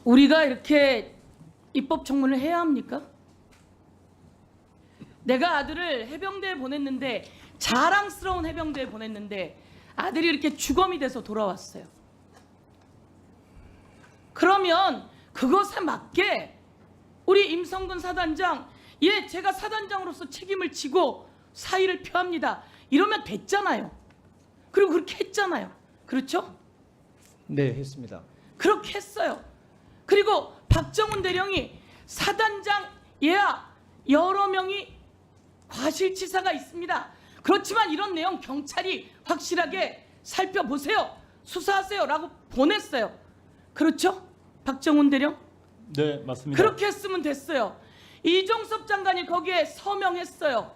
우리가 이렇게 입법 청문을 해야 합니까? 내가 아들을 해병대에 보냈는데, 자랑스러운 해병대에 보냈는데 아들이 이렇게 주검이 돼서 돌아왔어요. 그러면 그것에 맞게 우리 임성근 사단장, 예, 제가 사단장으로서 책임을 지고 사의를 표합니다, 이러면 됐잖아요. 그리고 그렇게 했잖아요. 그렇죠? 네, 했습니다. 그렇게 했어요. 그리고 박정훈 대령이 사단장, 얘야, 여러 명이 과실치사가 있습니다. 그렇지만 이런 내용 경찰이 확실하게 살펴보세요, 수사하세요 라고 보냈어요. 그렇죠? 박정훈 대령? 네, 맞습니다. 그렇게 했으면 됐어요. 이종섭 장관이 거기에 서명했어요.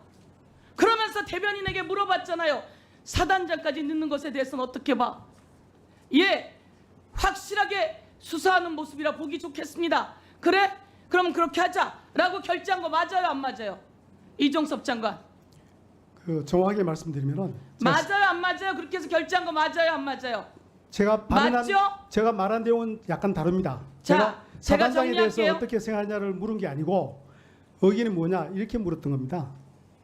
그러면서 대변인에게 물어봤잖아요. 사단장까지 넣는 것에 대해서는 어떻게 봐? 예, 확실하게 수사하는 모습이라 보기 좋겠습니다. 그래? 그럼 그렇게 하자라고 결정한 거 맞아요, 안 맞아요? 이종섭 장관. 그 정확하게 말씀드리면은 맞아요, 안 맞아요? 그렇게 해서 결정한 거 맞아요, 안 맞아요? 제가 발언한, 맞죠? 제가 말한 내용은 약간 다릅니다. 자, 제가 사단장에 대해서 정리할게요. 어떻게 생각하냐를 물은 게 아니고 의견이 뭐냐 이렇게 물었던 겁니다.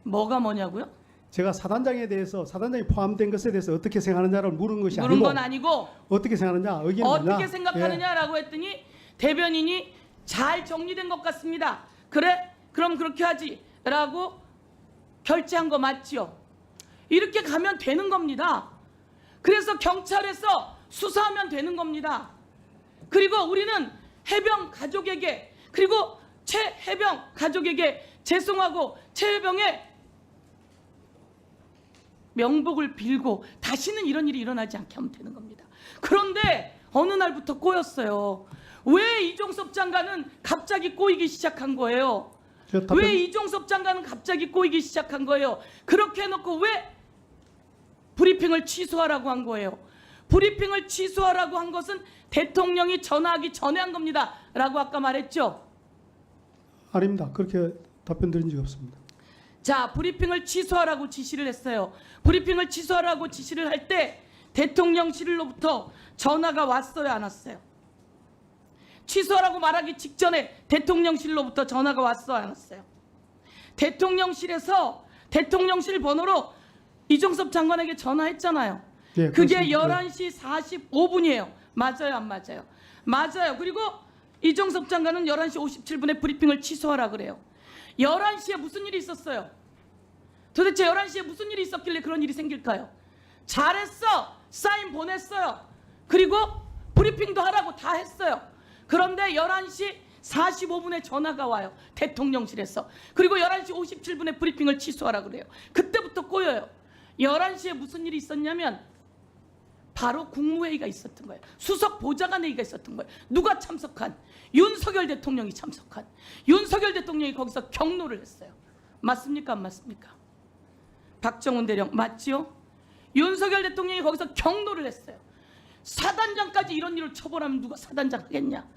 뭐가 뭐냐고요? 제가 사단장에 대해서, 사단장이 포함된 것에 대해서 어떻게 생각하느냐를 물은 것이 물은 아니고 건 아니고 어떻게 생각하느냐, 의견이 뭐냐. 어떻게 생각하느냐라고 했더니 대변인이 잘 정리된 것 같습니다. 그래? 그럼 그렇게 하지라고 결제한 거 맞지요? 이렇게 가면 되는 겁니다. 그래서 경찰에서 수사하면 되는 겁니다. 그리고 우리는 해병 가족에게, 그리고 최 해병 가족에게 죄송하고 최 해병의 명복을 빌고 다시는 이런 일이 일어나지 않게 하면 되는 겁니다. 그런데 어느 날부터 꼬였어요. 왜 이종섭 장관은 갑자기 꼬이기 시작한 거예요? 왜 이종섭 장관은 갑자기 꼬이기 시작한 거예요? 그렇게 해놓고 왜 브리핑을 취소하라고 한 거예요? 브리핑을 취소하라고 한 것은 대통령이 전화하기 전에 한 겁니다 라고 아까 말했죠? 아닙니다. 그렇게 답변 드린 적이 없습니다. 자, 브리핑을 취소하라고 지시를 했어요. 브리핑을 취소하라고 지시를 할 때 대통령실로부터 전화가 왔어요, 안 왔어요? 취소하라고 말하기 직전에 대통령실로부터 전화가 왔어요, 안 왔어요? 대통령실에서 대통령실 번호로 이종섭 장관에게 전화했잖아요. 예, 그게 그렇습니다. 11시 45분이에요. 맞아요, 안 맞아요? 맞아요. 그리고 이종섭 장관은 11시 57분에 브리핑을 취소하라 그래요. 11시에 무슨 일이 있었어요? 도대체 11시에 무슨 일이 있었길래 그런 일이 생길까요? 잘했어, 사인 보냈어요. 그리고 브리핑도 하라고 다 했어요. 그런데 11시 45분에 전화가 와요, 대통령실에서. 그리고 11시 57분에 브리핑을 취소하라 그래요. 그때부터 꼬여요. 11시에 무슨 일이 있었냐면 바로 국무회의가 있었던 거예요. 수석 보좌관회의가 있었던 거예요. 누가 참석한? 윤석열 대통령이 참석한. 윤석열 대통령이 거기서 경로를 했어요. 맞습니까, 안 맞습니까? 박정훈 대령 맞지요? 윤석열 대통령이 거기서 경로를 했어요. 사단장까지 이런 일을 처벌하면 누가 사단장 하겠냐?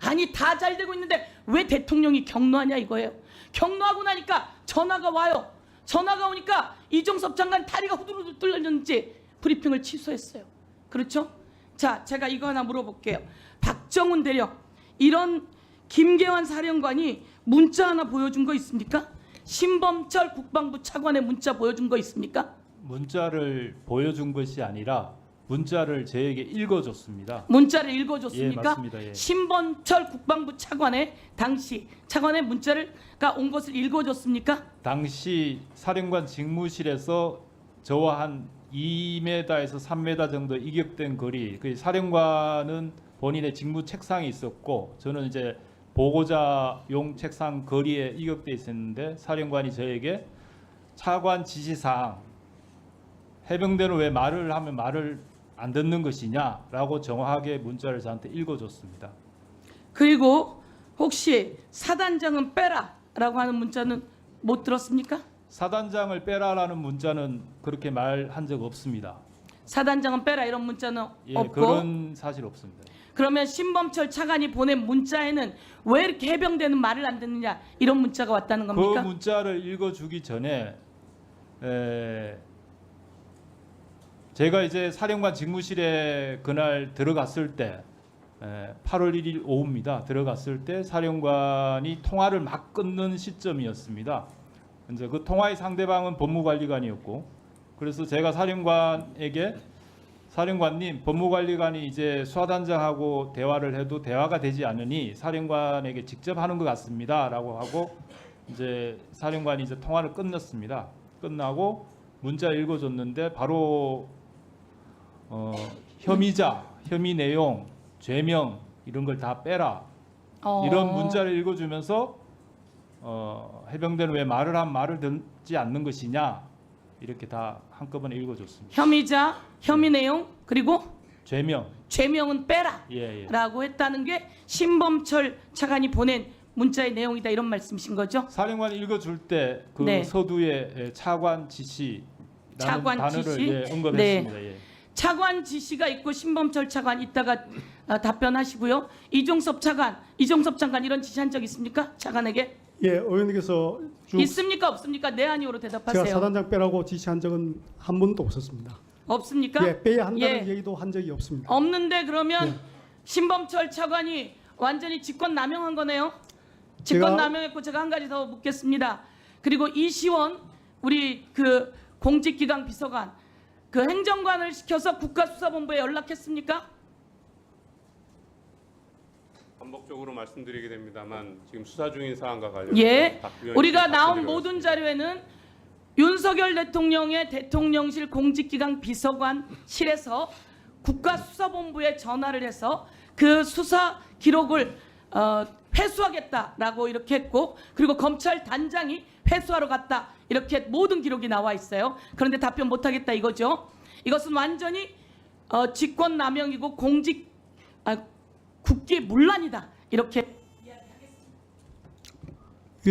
아니, 다 잘 되고 있는데 왜 대통령이 경로하냐 이거예요. 경로하고 나니까 전화가 와요. 전화가 오니까 이종섭 장관 다리가 후두루두 뚫렸는지 브리핑을 취소했어요. 그렇죠? 자, 제가 이거 하나 물어볼게요. 박정훈 대령, 이런 김계환 사령관이 문자 하나 보여준 거 있습니까? 신범철 국방부 차관의 문자 보여준 거 있습니까? 문자를 보여준 것이 아니라 문자를 저에게 읽어줬습니다. 문자를 읽어줬습니까? 예, 맞습니다. 예. 신범철 국방부 차관의 당시 차관의 문자가 온 것을 읽어줬습니까? 당시 사령관 직무실에서 저와 한 2m에서 3m 정도 이격된 거리, 그 사령관은 본인의 직무 책상이 있었고 저는 이제 보고자용 책상 거리에 이격돼 있었는데 사령관이 저에게 차관 지시사항, 해병대는 왜 말을 하면 말을 안 듣는 것이냐라고 정확하게 문자를 저한테 읽어줬습니다. 그리고 혹시 사단장은 빼라라고 하는 문자는 못 들었습니까? 사단장을 빼라라는 문자는 그렇게 말한 적 없습니다. 사단장은 빼라 이런 문자는 예, 없고, 그런 사실 없습니다. 그러면 신범철 차관이 보낸 문자에는 왜 이렇게 해병대는 말을 안 듣느냐 이런 문자가 왔다는 그 겁니까? 문자를 읽어주기 전에 제가 이제 사령관 직무실에 그날 들어갔을 때 8월 1일 오후입니다. 들어갔을 때 사령관이 통화를 막 끊는 시점이었습니다. 이제 그 통화의 상대방은 법무관리관이었고, 그래서 제가 사령관에게 사령관님, 법무관리관이 이제 수사단장하고 대화를 해도 대화가 되지 않으니 사령관에게 직접 하는 것 같습니다라고 하고 이제 사령관이 이제 통화를 끝냈습니다. 끝나고 문자를 읽어줬는데 바로 혐의자, 혐의 내용, 죄명 이런 걸 다 빼라 이런 문자를 읽어주면서 해병대는 왜 말을 한 말을 듣지 않는 것이냐 이렇게 다 한꺼번에 읽어줬습니다. 혐의자, 혐의 내용 그리고 죄명. 죄명은 빼라 예, 예. 라고 했다는 게 신범철 차관이 보낸 문자의 내용이다 이런 말씀이신 거죠? 사령관이 읽어줄 때 그 네. 서두에 차관 지시라는 차관 단어를 지시? 예, 언급했습니다. 예. 차관 지시가 있고 신범철 차관 이따가 답변하시고요. 이종섭 장관 이런 지시한 적 있습니까? 차관에게? 예, 의원님께서 쭉 있습니까? 없습니까? 네 아니오로 제가 대답하세요. 사단장 빼라고 지시한 적은 한 번도 없었습니다. 없습니까? 예, 빼야 한다는 예. 얘기도 한 적이 없습니다. 없는데 그러면 네. 신범철 차관이 완전히 직권 남용한 거네요. 직권 남용했고 제가 한 가지 더 묻겠습니다. 그리고 이시원 우리 그 공직기강 비서관 그 행정관을 시켜서 국가수사본부에 연락했습니까? 반복적으로 말씀드리게 됩니다만 지금 수사 중인 사안과 관련해서 예. 박 의원님께 우리가 나온 답변드리고 모든 있습니다. 자료에는 윤석열 대통령의 대통령실 공직기강 비서관실에서 국가수사본부에 전화를 해서 그 수사 기록을 회수하겠다라고 이렇게 했고 그리고 검찰 단장이 회수하러 갔다 이렇게 모든 기록이 나와 있어요. 그런데 답변 못하겠다 이거죠. 이것은 완전히 직권남용이고 국기문란이다 이렇게